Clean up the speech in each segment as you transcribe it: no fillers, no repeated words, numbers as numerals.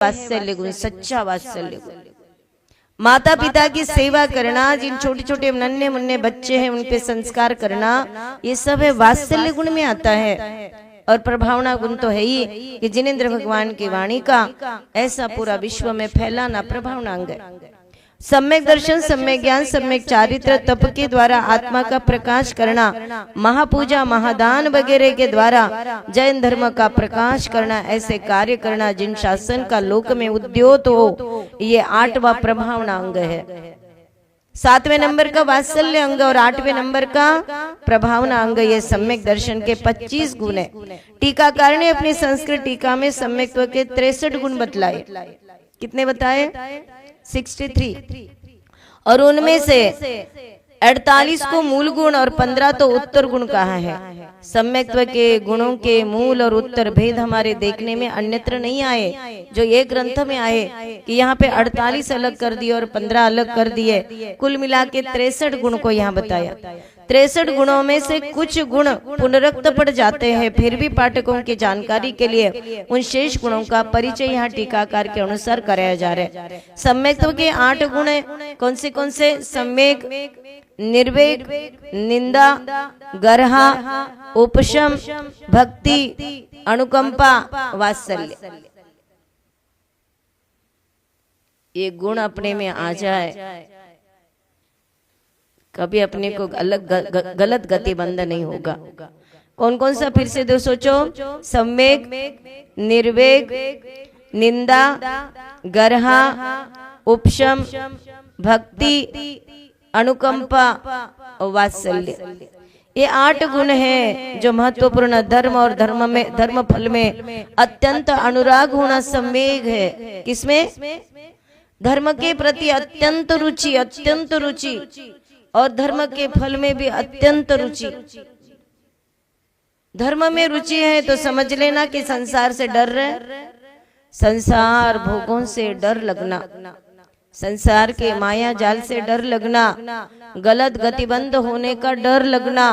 वात्सल्य गुण, सच्चा वात्सल्य गुण। माता पिता की सेवा करना, जिन छोटे छोटे नन्हे मुन्ने बच्चे हैं उन पे संस्कार करना, ये सब है वात्सल्य गुण में आता है। और प्रभावना गुण तो है ही कि जिनेंद्र भगवान की वाणी का ऐसा पूरा विश्व में फैलाना प्रभावनांग है। सम्यक दर्शन, सम्यक ज्ञान, सम्यक चारित्र, तप के द्वारा आत्मा का प्रकाश करना, महापूजा महादान वगैरह के द्वारा जैन धर्म का प्रकाश करना, ऐसे कार्य करना जिन शासन का लोक में उद्योत हो, ये 8वां प्रभावना अंग है। 7वें नंबर का वात्सल्य अंग और 8वें नंबर का प्रभावना अंग, ये सम्यक दर्शन के 25 गुण है। टीकाकार ने अपनी संस्कृत टीका में सम्यक्त्व के 63 गुण बतलाए। कितने बताए? 63। और उनमें से 48 को मूल गुण और 15 तो उत्तर गुण कहा है। सम्यक्त्व के गुणों के मूल और उत्तर भेद हमारे देखने में अन्यत्र नहीं आए, जो ये ग्रंथ में आए कि यहाँ पे 48 अलग कर दिए और 15 अलग कर दिए, कुल मिला के 63 गुण को यहाँ बताया। 63 गुणों में से कुछ गुण पुनरुक्त पड़ जाते हैं, फिर भी पाठकों की जानकारी के लिए उन शेष गुणों का परिचय यहाँ टीकाकार के अनुसार कराया जा रहा है। सम्यक्त्व के 8 गुण कौन से? सम्यक, निर्वेक, निंदा, गर्हा, उपशम, भक्ति, अनुकंपा, वात्सल्य। ये गुण अपने में आ जाए, कभी अपने को गलत गति बंद नहीं होगा। कौन कौन सा? फिर से दो सोचो। सम्यक, निर्वेक, निंदा, गर्हा, उपशम, भक्ति, अनुकंपा और वात्सल्य। ये 8 गुण हैं जो महत्वपूर्ण धर्म और धर्म फल में अत्यंत अनुराग होना सम्वेग है। किसमें? धर्म के प्रति अत्यंत रुचि और धर्म के फल में भी अत्यंत रुचि। धर्म में रुचि है तो समझ लेना कि संसार से डर रहे, संसार भोगों से डर लगना, संसार के माया जाल से डर लगना, गलत गतिबंध होने का डर लगना,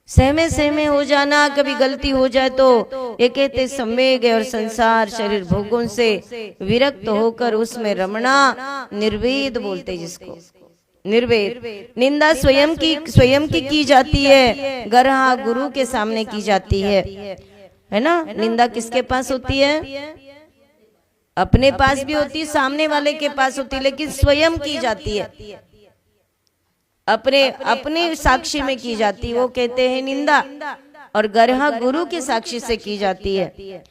सहमे हो जाना, कभी गलती हो जाए तो ये कहते संवेग है। और संसार शरीर भोगों से विरक्त होकर उसमें रमना, निर्वेद बोलते जिसको, निर्वेद। निंदा स्वयं की जाती है, गर्हा गुरु के सामने की जाती है ना। निंदा किसके पास होती है? अपने पास भी होती है, सामने वाले के पास होती है, लेकिन स्वयं की जाती है, अपने साक्षी में की जाती है, वो कहते हैं निंदा। और गर्हा गुरु के साक्षी से की जाती है।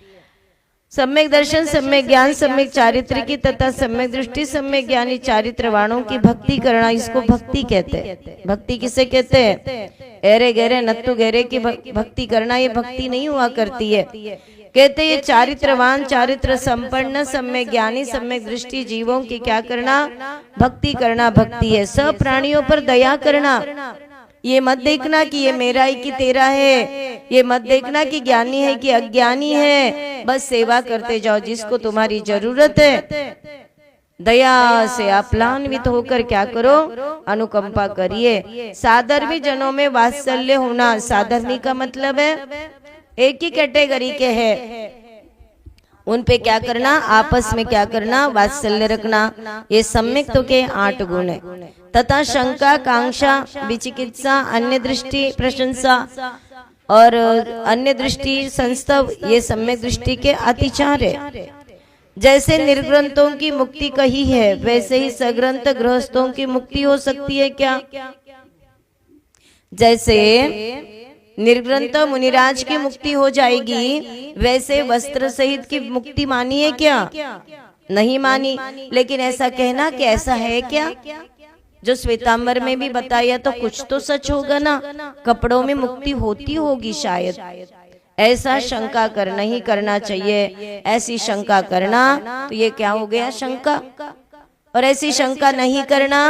सम्यक दर्शन, सम्यक ज्ञान, सम्यक चारित्र की तथा सम्यक दृष्टि, सम्यक ज्ञानी चारित्रवाणों की भक्ति करना, इसको भक्ति कहते हैं। भक्ति किसे कहते हैं? एरे गहरे नत्तु गहरे की भक्ति करना, ये भक्ति नहीं हुआ करती है। कहते ये चारित्रवान, चारित्र संपन्न, सम्यक ज्ञानी, सम्यक दृष्टि जीवों की क्या करना? भक्ति करना भक्ति है। सब प्राणियों पर दया करना। ये मत देखना कि ये मेरा है कि तेरा है, ये मत देखना कि ज्ञानी है कि अज्ञानी है, बस सेवा करते जाओ जिसको तुम्हारी जरूरत है। दया से आप्लान्वित होकर क्या करो? अनुकंपा करिए। साधर्मी जनों में वात्सल्य होना। साधर्मी का मतलब है एक ही कैटेगरी के हैं, उन पे क्या करना? आपस में क्या करना? वात्सल्य रखना। ये सम्यक्त्व के 8 गुण है। तथा शंका, कांक्षा, विचिकित्सा, अन्य दृष्टि, प्रशंसा और अन्य दृष्टि, संस्तव, ये सम्यक दृष्टि के अतिचार है। जैसे निर्ग्रंथों की मुक्ति कही है, वैसे ही सग्रंथ गृहस्थों की मुक्ति हो सकती है क्या? जैसे निर्ग्रंथ मुनिराज की मुक्ति हो जाएगी, वैसे वस्त्र सहित की मुक्ति मानी है क्या? नहीं मानी। लेकिन ऐसा कहना कि ऐसा है क्या? जो श्वेतांबर में भी बताया तो कुछ तो सच होगा ना, कपड़ों में मुक्ति होती होगी शायद। ऐसा शंका नहीं करना चाहिए। ऐसी शंका करना तो ये क्या हो गया? शंका। और ऐसी शंका नहीं करना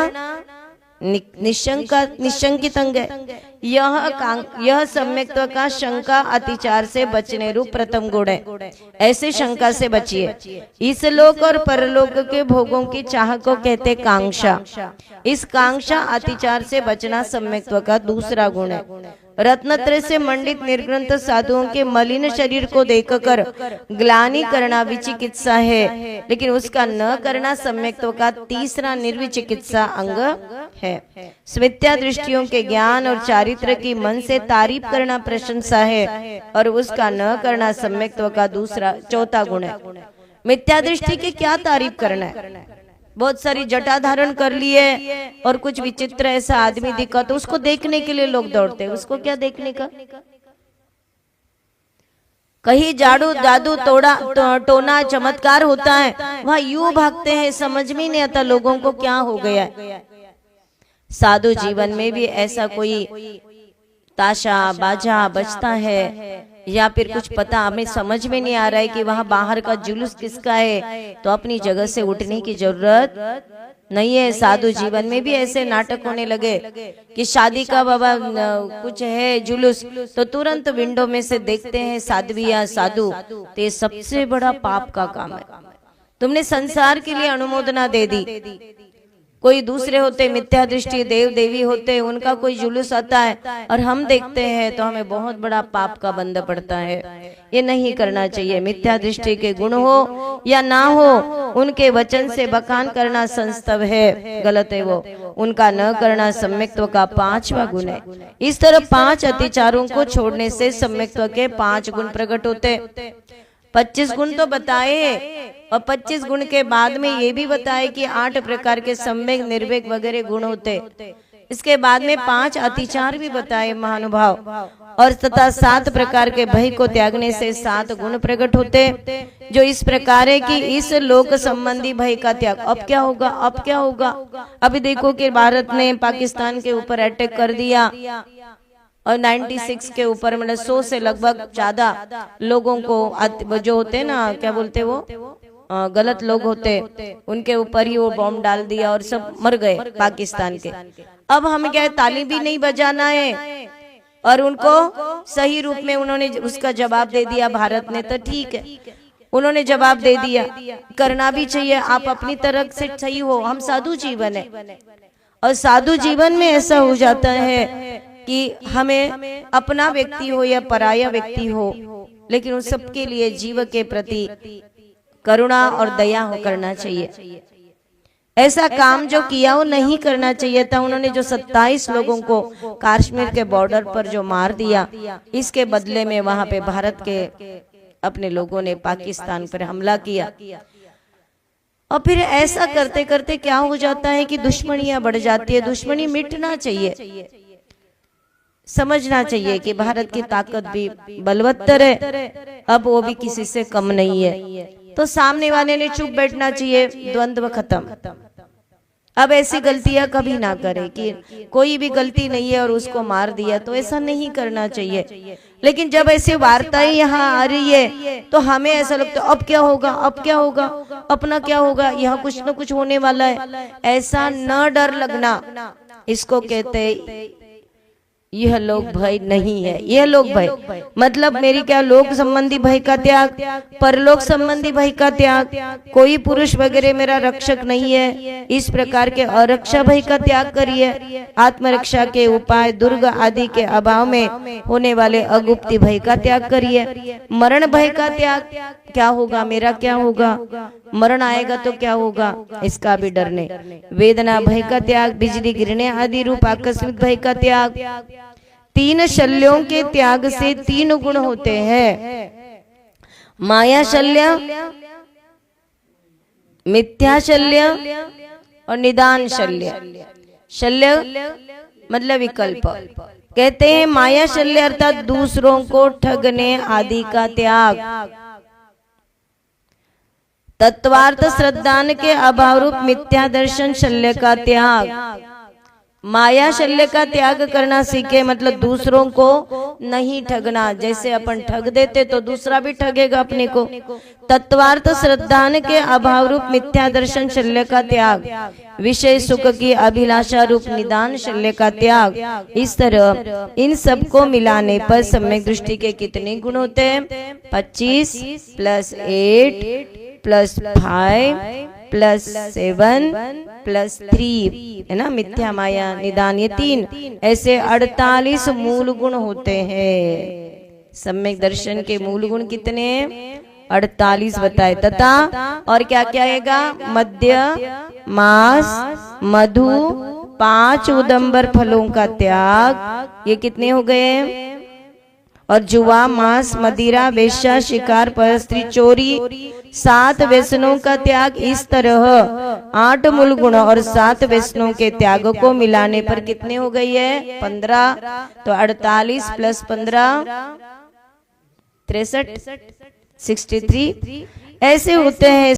निशंकित अंग है। यह सम्यक्त्व का शंका अतिचार से बचने रूप प्रथम गुण है। ऐसे शंका से बचिए। इस लोक और परलोक के भोगों की चाह को कहते कांक्षा। इस कांक्षा अतिचार से बचना सम्यक्त्व का दूसरा गुण है। रत्नत्रय से मंडित निर्ग्रंथ साधुओं के मलिन शरीर को देखकर ग्लानि करना विचिकित्सा है, लेकिन उसका न करना सम्यक्त्व का तीसरा निर्विचिकित्सा अंग है। स्मित्या दृष्टियों के ज्ञान और चारित्र की मन से तारीफ करना प्रशंसा है, और उसका न करना सम्यक्त्व का चौथा गुण है। मिथ्या दृष्टि की क्या तारीफ करना है? बहुत सारी जटा धारण कर लिए और कुछ विचित्र ऐसा आदमी दिखा तो उसको देखने के लिए लोग दौड़ते हैं। उसको क्या देखने का? कहीं जादू जादू टोना चमत्कार होता है, वहां यूं भागते हैं, समझ में नहीं आता लोगों को क्या हो गया। साधु जीवन में भी ऐसा कोई ताशा बाजा बजता है या फिर कुछ पता हमें समझ में नहीं आ रहा है कि वहां बाहर का जुलूस किसका है, तो अपनी जगह से उठने की जरूरत नहीं है। साधु जीवन में भी ऐसे नाटक होने लगे कि शादी का बाबा कुछ है जुलूस, तो तुरंत विंडो में से देखते हैं साध्विया साधु। तो ये सबसे बड़ा पाप का काम है। तुमने संसार के लिए अनुमोदना दे दी। कोई दूसरे होते मिथ्या दृष्टि देव देवी होते, उनका कोई जुलूस आता है और हम देखते हैं तो हमें बहुत बड़ा पाप का बंध पड़ता है। ये नहीं करना चाहिए। मिथ्या दृष्टि के गुण हो या ना हो, उनके वचन से बखान करना संस्तव है, गलत है वो। उनका न करना सम्यक्त्व का पांचवा गुण है। इस तरह 5 अतिचारों को छोड़ने से सम्यक्त्व के 5 गुण प्रकट होते। 25 गुण तो बताए, और 25 गुण के बाद में ये भी बताए कि 8 प्रकार के सम्यक निर्वेक वगैरह गुण होते। इसके बाद में 5 अतिचार भी बताए महानुभाव, और तथा 7 प्रकार के भय को त्यागने से 7 गुण प्रकट होते, जो इस प्रकार है कि इस लोक संबंधी भय का त्याग। अब क्या होगा? अब क्या होगा? अभी देखो कि भारत ने पाकिस्तान के ऊपर अटैक कर दिया और 96 के ऊपर मतलब 100 से लगभग ज्यादा लोगों को जो होते ना, क्या बोलते वो गलत लोग होते, उनके ऊपर ही वो बॉम्ब डाल दिया और सब मर गए पाकिस्तान के। अब हमें क्या है, ताली भी नहीं बजाना है और उनको सही रूप में उन्होंने उसका जवाब दे दिया भारत ने, तो ठीक है, उन्होंने जवाब दे दिया। करना भी चाहिए, आप अपनी तरफ से सही हो। हम साधु जीवन है, और साधु जीवन में ऐसा हो जाता है कि हमें अपना व्यक्ति हो या पराया व्यक्ति हो, लेकिन उन सबके लिए जीव के प्रति करुणा और दया हो करना चाहिए। ऐसा काम जो किया वो नहीं करना चाहिए था। उन्होंने जो 27 लोगों को कश्मीर के बॉर्डर पर जो मार दिया, इसके बदले में वहां पे भारत के अपने लोगों ने पाकिस्तान पर हमला किया। और फिर ऐसा करते करते क्या हो जाता है कि दुश्मनियां बढ़ जाती है। दुश्मनी मिटना चाहिए। समझना चाहिए कि भारत की ताकत भी बलवत्तर है, अब वो भी किसी से कम नहीं है। तो सामने वाले ने चुप बैठना चाहिए, द्वंद्व खत्म। अब ऐसी गलतियां कभी ना करें कि कोई भी गलती नहीं है और उसको मार दिया, तो ऐसा नहीं करना चाहिए। लेकिन जब ऐसी वार्ताएं यहाँ आ रही है तो हमें ऐसा लगता है अब क्या होगा, अब क्या होगा, अपना क्या होगा, यहाँ कुछ न कुछ होने वाला है। ऐसा न डर लगना, इसको कहते यह लोक भय नहीं है। यह लोक भय मतलब मेरी क्या, लोक संबंधी भय का त्याग, परलोक संबंधी भय का त्याग। कोई पुरुष वगैरह मेरा रक्षक नहीं है, इस प्रकार के अरक्षा भय का त्याग करिए। आत्मरक्षा के उपाय, दुर्ग आदि के अभाव में होने वाले अगुप्ति भय का त्याग करिए। मरण भय का त्याग, क्या होगा, मेरा क्या होगा, मरण आएगा तो क्या होगा, इसका भी डरने। वेदना भय का त्याग, बिजली गिरने आदि रूप आकस्मिक भय का त्याग। 3 शल्यों के त्याग से 3 गुण होते हैं। माया शल्य, मिथ्या शल्य और निदान शल्य। शल्य मतलब विकल्प। कहते हैं माया शल्य अर्थात दूसरों को ठगने आदि का त्याग। तत्वार्थ श्रद्धान के अभाव रूप मिथ्या दर्शन शल्य का त्याग। माया शल्य का त्याग करना सीखे, मतलब दूसरों को नहीं ठगना। जैसे अपन ठग देते तो दूसरा भी ठगेगा अपने को। तत्वार्थ श्रद्धान के अभाव रूप मिथ्या दर्शन शल्य का त्याग, विषय सुख की अभिलाषा रूप निदान शल्य का त्याग। इस तरह इन सबको मिलाने पर सम्यक दृष्टि के कितने गुण होते हैं? 25 + 8 + 5 + 7 + 3 है ना, मिथ्या माया निदान, ये 3 ऐसे 48 मूल गुण होते हैं। सम्यक दर्शन के मूल गुण कितने? 48 बताए। तथा और क्या क्या आएगा? मद्य, मांस, मधु, 5 उदंबर फलों का त्याग, ये कितने हो गए? और जुआ, मांस, मदिरा, वेश्या, शिकार, परस्त्री, चोरी, 7 व्यसनों का त्याग। इस तरह 8 मूल गुण और 7 व्यसनों के त्याग को मिलाने पर कितने हो गई है? 15। तो 48 + 15 63 ऐसे होते हैं।